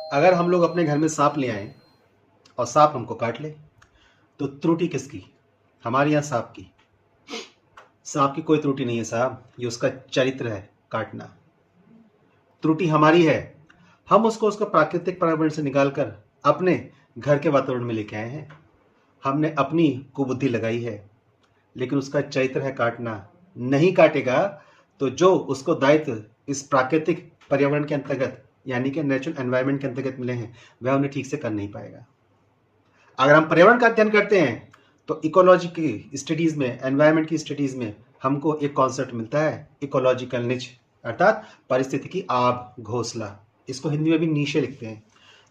अगर हम लोग अपने घर में सांप ले आए और सांप हमको काट ले, तो त्रुटि किसकी? हमारी या सांप की? सांप की कोई त्रुटि नहीं है साहब, ये उसका चरित्र है काटना। त्रुटि हमारी है, हम उसको उसका प्राकृतिक पर्यावरण से निकालकर अपने घर के वातावरण में लेके आए हैं। हमने अपनी कुबुद्धि लगाई है, लेकिन उसका चरित्र है काटना। नहीं काटेगा तो जो उसको दायित्व इस प्राकृतिक पर्यावरण के अंतर्गत यानी कि नेचुरल एनवायरनमेंट के अंतर्गत मिले हैं, वह उन्हें ठीक से कर नहीं पाएगा। अगर हम पर्यावरण का अध्ययन करते हैं तो इकोलॉजी की स्टडीज में, एनवायरनमेंट की स्टडीज में हमको एक कॉन्सेप्ट मिलता है, इकोलॉजिकल निच, अर्थात परिस्थितिकी आब घोंसला। इसको हिंदी में भी नीशे लिखते हैं,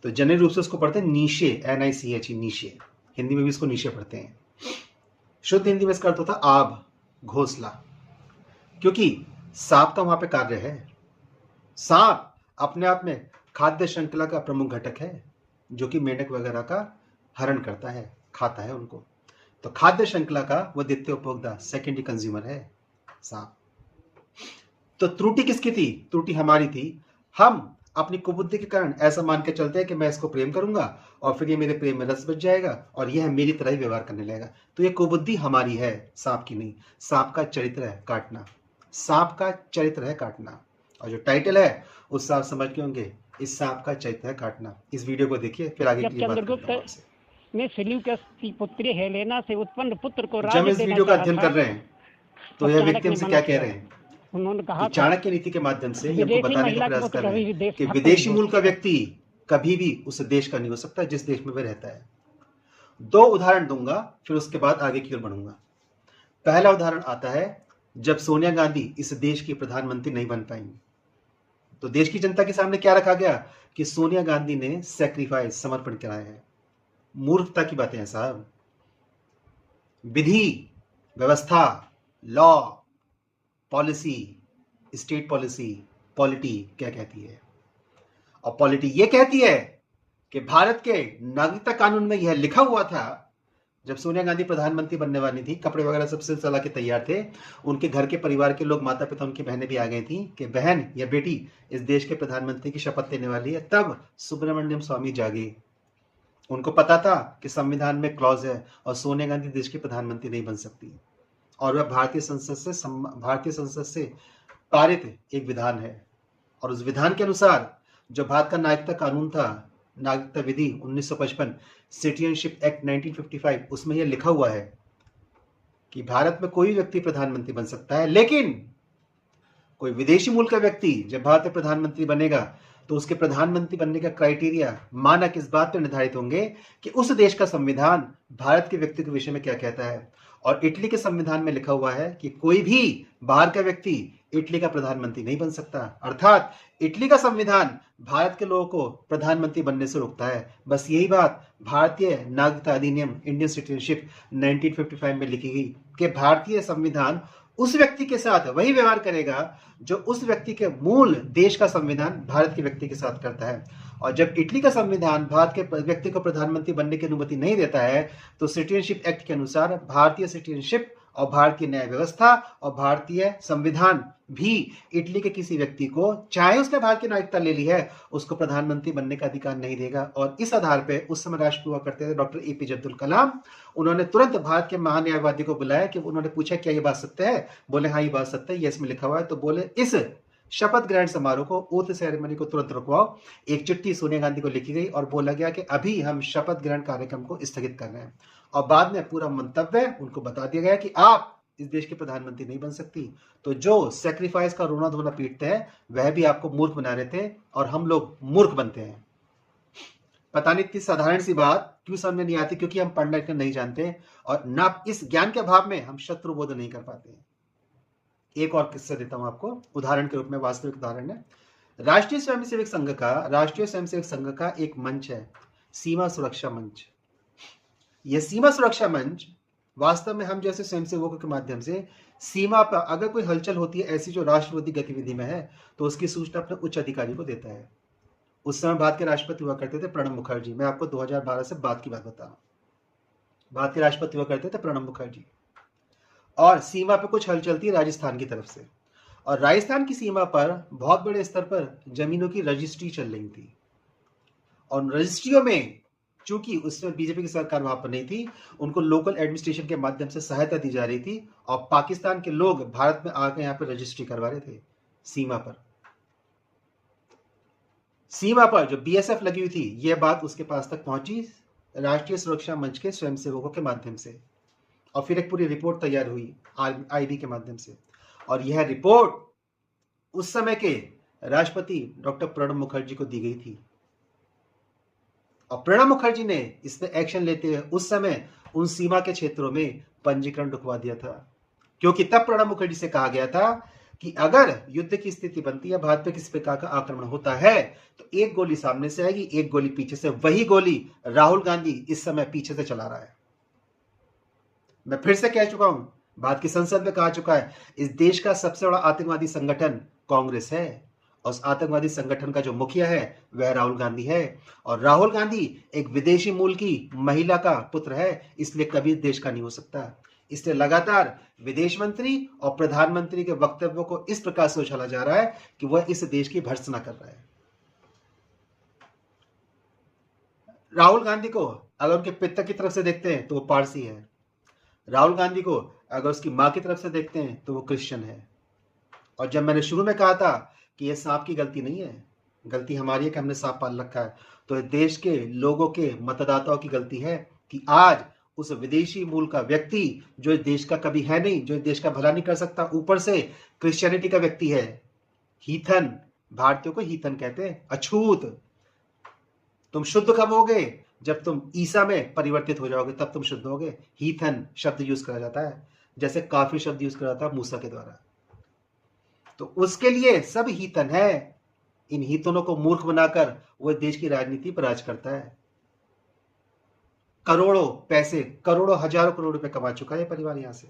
तो जनरल रूप से उसको पढ़ते हैं नीशे, NICHE, नीशे। हिंदी में भी इसको नीशे पढ़ते हैं। शुद्ध हिंदी में इसका अर्थ होता है आब, घोंसला, क्योंकि सांप का वहां पे कार्य है। सांप अपने आप में खाद्य श्रृंखला का प्रमुख घटक है, जो कि मेंढक वगैरह का हरण करता है, खाता है उनको। तो खाद्य श्रृंखला का वह द्वितीय उपभोक्ता, सेकेंडरी कंज्यूमर है सांप। तो त्रुटि किसकी थी? त्रुटि हमारी थी। हम अपनी कुबुद्धि के कारण ऐसा मान के चलते हैं कि मैं इसको प्रेम करूंगा और फिर ये मेरे प्रेम में रस बच जाएगा और यह मेरी तरह ही व्यवहार करने लगेगा। तो ये कुबुद्धि हमारी है, सांप की नहीं। सांप का चरित्र है काटना, सांप का चरित्र है काटना। और जो टाइटल है उससे आप समझ के होंगे, इस सांप का चरित्र है काटना। इस वीडियो को देखिए, फिर आगे की बात करता हूं आपसे। ने सेल्यूकस की पुत्री हेलेना से उत्पन्न पुत्र को जब राज्य इस देना वीडियो का चाहा अध्ययन था, कर रहे हैं तो यह व्यक्ति हमसे क्या कह रहे हैं? उन्होंने कहा कि था चाणक्य नीति के माध्यम से ये हमको विदेशी बताने का महिला प्रयास को कर रहे कभी हैं विदेश कि भक्त विदेशी नहीं मूल का बोल व्यक्ति कभी भी उस देश का नहीं हो सकता जिस देश में वह रहता है। दो उदाहरण दूंगा, फिर उसके बाद आगे की ओर बढ़ूंगा। पहला उदाहरण आता है जब सोनिया गांधी इस देश की प्रधानमंत्री नहीं बन पाएंगी, तो देश की जनता के सामने क्या रखा गया कि सोनिया गांधी ने सैक्रिफाइस, समर्पण कराया है। मूर्खता की बातें हैं साहब। विधि, व्यवस्था, law, policy, state policy, polity क्या कहती है? और पॉलिटी ये कहती है कि भारत के नागरिकता कानून में यह लिखा हुआ था, जब सोनिया गांधी प्रधानमंत्री बनने वाली थी, कपड़े वगैरह सबसे चला के तैयार थे, उनके घर के परिवार के लोग, माता पिता, उनकी बहनें भी आ गई थी कि बहन या बेटी इस देश के प्रधानमंत्री की शपथ लेने वाली है। तब सुब्रमण्यम स्वामी जागे। उनको पता था कि संविधान में क्लॉज है और सोनिया गांधी देश की प्रधानमंत्री नहीं बन सकती, और वह भारतीय संसद से पारित एक विधान है। और उस विधान के अनुसार जो भारत का नागरिकता कानून था, नागरिकता विधि 1955, सिटीजनशिप एक्ट 1955, उसमें यह लिखा हुआ है कि भारत में कोई व्यक्ति प्रधानमंत्री बन सकता है, लेकिन कोई विदेशी मूल का व्यक्ति जब भारत में प्रधानमंत्री बनेगा तो उसके प्रधानमंत्री बनने का क्राइटेरिया, मानक इस बात पर निर्धारित होंगे कि उस देश का संविधान भारत के व्यक्ति के विषय में क्या कहता है। और इटली के संविधान में लिखा हुआ है कि कोई भी बाहर का व्यक्ति इटली का प्रधानमंत्री नहीं बन सकता। अर्थात इटली का संविधान भारत के लोगों को प्रधानमंत्री बनने से रोकता है। बस यही बात भारतीय नागरिकता अधिनियम, इंडियन सिटीजनशिप 1955 में लिखी गई कि भारतीय संविधान उस व्यक्ति के साथ वही व्यवहार करेगा जो उस व्यक्ति के मूल देश का संविधान भारत के व्यक्ति के साथ करता है। और जब इटली का संविधान भारत के व्यक्ति को प्रधानमंत्री बनने की अनुमति नहीं देता है, तो सिटीजनशिप एक्ट के अनुसार भारतीय सिटीजनशिप और भारतीय न्याय व्यवस्था और भारतीय संविधान भी इटली के किसी व्यक्ति को, चाहे उसने भारत की नागरिकता ले ली है, उसको प्रधानमंत्री बनने का अधिकार नहीं देगा। और इस आधार पर उस समय राष्ट्रपति हुआ करते थे डॉक्टर APJ अब्दुल कलाम, उन्होंने तुरंत भारत के महान्यायवादी को बुलाया कि उन्होंने पूछा क्या ये बात सत्य है? बोले हाँ ये बात सत्य है, ये इसमें लिखा हुआ है। तो बोले इस शपथ ग्रहण समारोह को, ओथ सेरेमनी को तुरंत रुकवाओ। एक चिट्ठी सोनिया गांधी को लिखी गई और बोला गया कि अभी हम शपथ ग्रहण कार्यक्रम को स्थगित कर रहे हैं। और बाद में पूरा मंतव्य उनको बता दिया गया कि आप इस देश के प्रधानमंत्री नहीं बन सकती। तो जो सैक्रिफाइस का रोना धोना पीटते हैं वह भी आपको मूर्ख बना रहे थे और हम लोग मूर्ख बनते हैं। पता नहीं इतनी साधारण सी बात क्यों समझ में नहीं आती, क्योंकि हम पढ़ना लिखना नहीं जानते और ना इस ज्ञान के अभाव में हम शत्रु बोध नहीं कर पाते। एक और किस्सा देता हूं आपको उदाहरण के रूप में, वास्तविक उदाहरण है। राष्ट्रीय स्वयंसेवक संघ का एक मंच है, सीमा सुरक्षा मंच। यह सीमा सुरक्षा मंच वास्तव में हम जैसे स्वयंसेवकों के माध्यम से सीमा पर अगर कोई हलचल होती है ऐसी जो राष्ट्रविरोधी गतिविधि में है, तो उसकी सूचना अपने उच्च अधिकारी को देता है। उस समय भारत के राष्ट्रपति हुआ करते थे प्रणब मुखर्जी। मैं आपको 2012 से बाद की बात बता रहा हूं। भारत के राष्ट्रपति हुआ करते थे प्रणब मुखर्जी, और सीमा पर कुछ हलचल थी राजस्थान की तरफ से, और राजस्थान की सीमा पर बहुत बड़े स्तर पर जमीनों की रजिस्ट्री चल रही थी। और उन रजिस्ट्रियों में चूंकि उसमें बीजेपी की सरकार वहां पर नहीं थी, उनको लोकल एडमिनिस्ट्रेशन के माध्यम से सहायता दी जा रही थी और पाकिस्तान के लोग भारत में आकर यहाँ पर रजिस्ट्री करवा रहे थे। सीमा पर जो बीएसएफ लगी हुई थी, यह बात उसके पास तक पहुंची राष्ट्रीय सुरक्षा मंच के स्वयंसेवकों के माध्यम से, और फिर एक पूरी रिपोर्ट तैयार हुई आईबी के माध्यम से। और यह रिपोर्ट उस समय के राष्ट्रपति डॉक्टर प्रणब मुखर्जी को दी गई थी, और प्रणब मुखर्जी ने इस पे एक्शन लेते हुए उस समय उन सीमा के क्षेत्रों में पंजीकरण रुकवा दिया था, क्योंकि तब प्रणब मुखर्जी से कहा गया था कि अगर युद्ध की स्थिति बनती है, भारत पे किसी प्रकार का आक्रमण होता है, तो एक गोली सामने से आएगी, एक गोली पीछे से। वही गोली राहुल गांधी इस समय पीछे से चला रहा है। मैं फिर से कह चुका हूं, भारत की संसद में कहा चुका है, इस देश का सबसे बड़ा आतंकवादी संगठन कांग्रेस है, और उस आतंकवादी संगठन का जो मुखिया है वह राहुल गांधी है। और राहुल गांधी एक विदेशी मूल की महिला का पुत्र है, इसलिए कभी देश का नहीं हो सकता। इसलिए लगातार विदेश मंत्री और प्रधानमंत्री के वक्तव्यों को इस प्रकार से उछाला जा रहा है कि वह इस देश की भर्त्सना कर रहा है। राहुल गांधी को अगर उनके पिता की तरफ से देखते हैं तो वो पारसी है, राहुल गांधी को अगर उसकी मां की तरफ से देखते हैं तो वो क्रिश्चियन है। और जब मैंने शुरू में कहा था कि यह सांप की गलती नहीं है, गलती हमारी है कि हमने सांप पाल रखा है, तो देश के लोगों के मतदाताओं की गलती है कि आज उस विदेशी मूल का व्यक्ति जो इस देश का कभी है नहीं, जो इस देश का भला नहीं कर सकता, ऊपर से क्रिश्चियनिटी का व्यक्ति है। हीथन, भारतीयों को हीथन कहते हैं, अछूत। तुम शुद्ध कब होगे? जब तुम ईसा में परिवर्तित हो जाओगे, तब तुम शुद्ध होगे। हीथन शब्द यूज करा जाता है, जैसे काफिर शब्द यूज करा जाता है मूसा के द्वारा। तो उसके लिए सब हीथन है। इन हीथनों को मूर्ख बनाकर वह देश की राजनीति पर राज करता है। करोड़ों पैसे, करोड़ों हजारों करोड़ रुपए कमा चुका है परिवार यहां से।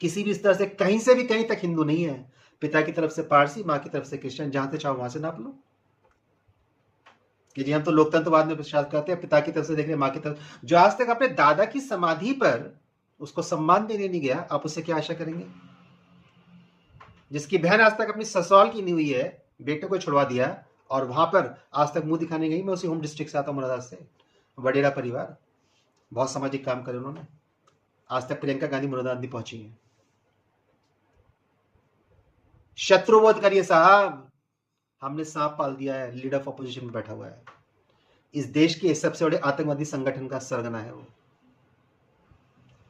किसी भी स्तर से कहीं से भी कहीं तक हिंदू नहीं है। पिता की तरफ से पारसी, मां की तरफ से क्रिश्चियन, जहां से चाहो वहां से नाप लो कि जी हम तो लोकतंत्रवाद में विश्वास करते हैं। पिता की तरफ से देख रहे, मां की तरफ, जो आज तक अपने दादा की समाधि पर उसको सम्मान देने नहीं गया, आप उससे क्या आशा करेंगे? जिसकी बहन आज तक अपनी ससुराल की नहीं हुई है, बेटे को छुड़वा दिया और वहां पर आज तक मुंह दिखाने गई। मैं उसी होम डिस्ट्रिक्ट से आता हूं, मुरादाबाद से, वडेरा परिवार, बहुत सामाजिक काम करे उन्होंने। आज तक प्रियंका गांधी मुरादाबाद नहीं पहुंची है। शत्रुबोध करिए साहब, हमने सांप पाल दिया है, लीडर ऑफ अपोजिशन में बैठा हुआ है। इस देश के सबसे बड़े आतंकवादी संगठन का सरगना है वो।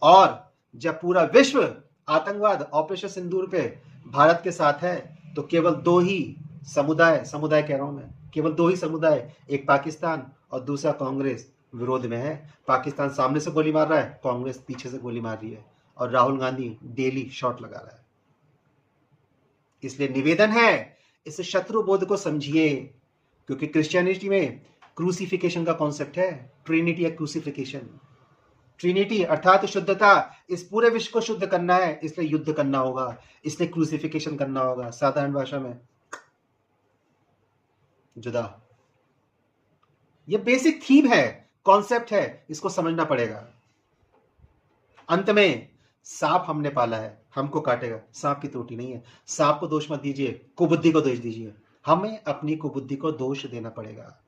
और जब पूरा विश्व आतंकवाद ऑपरेशन सिंदूर पे भारत के साथ है, तो केवल दो ही समुदाय कह रहा हूं मैं, केवल दो ही समुदाय, एक पाकिस्तान और दूसरा कांग्रेस विरोध में है। पाकिस्तान सामने से गोली मार रहा है, कांग्रेस पीछे से गोली मार रही है, और राहुल गांधी डेली शॉट लगा रहा है। इसलिए निवेदन है, इस शत्रुबोध को समझिए, क्योंकि क्रिश्चियनिटी में क्रूसिफिकेशन का कॉन्सेप्ट है, ट्रिनिटी या क्रूसिफिकेशन। ट्रिनिटी अर्थात शुद्धता, इस पूरे विश्व को शुद्ध करना है, इसलिए युद्ध करना होगा, इसलिए क्रूसिफिकेशन करना होगा, साधारण भाषा में जुदा। ये बेसिक थीम है, कॉन्सेप्ट है, इसको समझना पड़ेगा। अंत में सांप हमने पाला है, हमको काटेगा, सांप की त्रुटि नहीं है। सांप को दोष मत दीजिए, कुबुद्धि को दोष दीजिए। हमें अपनी कुबुद्धि को दोष देना पड़ेगा।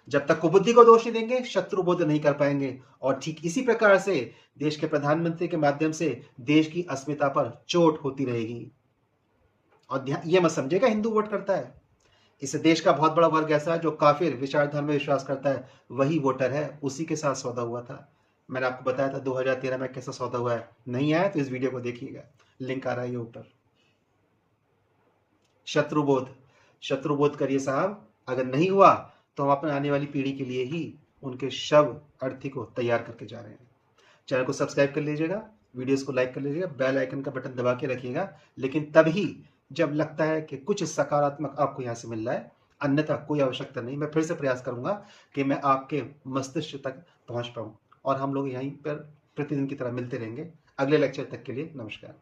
जब तक कुबुद्धि को दोष नहीं देंगे, शत्रुबोध नहीं कर पाएंगे। और ठीक इसी प्रकार से देश के प्रधानमंत्री के माध्यम से देश की अस्मिता पर चोट होती रहेगी। और यह मत समझेगा हिंदू वोट करता है। इस देश का बहुत बड़ा वर्ग ऐसा है जो काफिर विचारधारा में विश्वास करता है, वही वोटर है, उसी के साथ सौदा हुआ था। मैंने आपको बताया था 2013 में कैसा सौदा हुआ है। नहीं आया तो इस वीडियो को देखिएगा, लिंक आ रहा है ये ऊपर। शत्रुबोध करिए साहब। अगर नहीं हुआ तो हम अपने आने वाली पीढ़ी के लिए ही उनके शव अर्थी को तैयार करके जा रहे हैं। चैनल को सब्सक्राइब कर लीजिएगा, वीडियोस को लाइक कर लीजिएगा, बेल आइकन का बटन दबा के रखिएगा, लेकिन तभी जब लगता है कि कुछ सकारात्मक आपको यहाँ से मिल रहा है, अन्यथा कोई आवश्यकता नहीं। मैं फिर से प्रयास करूंगा कि मैं आपके मस्तिष्क तक पहुंच पाऊं, और हम लोग यहीं पर प्रतिदिन की तरह मिलते रहेंगे। अगले लेक्चर तक के लिए नमस्कार।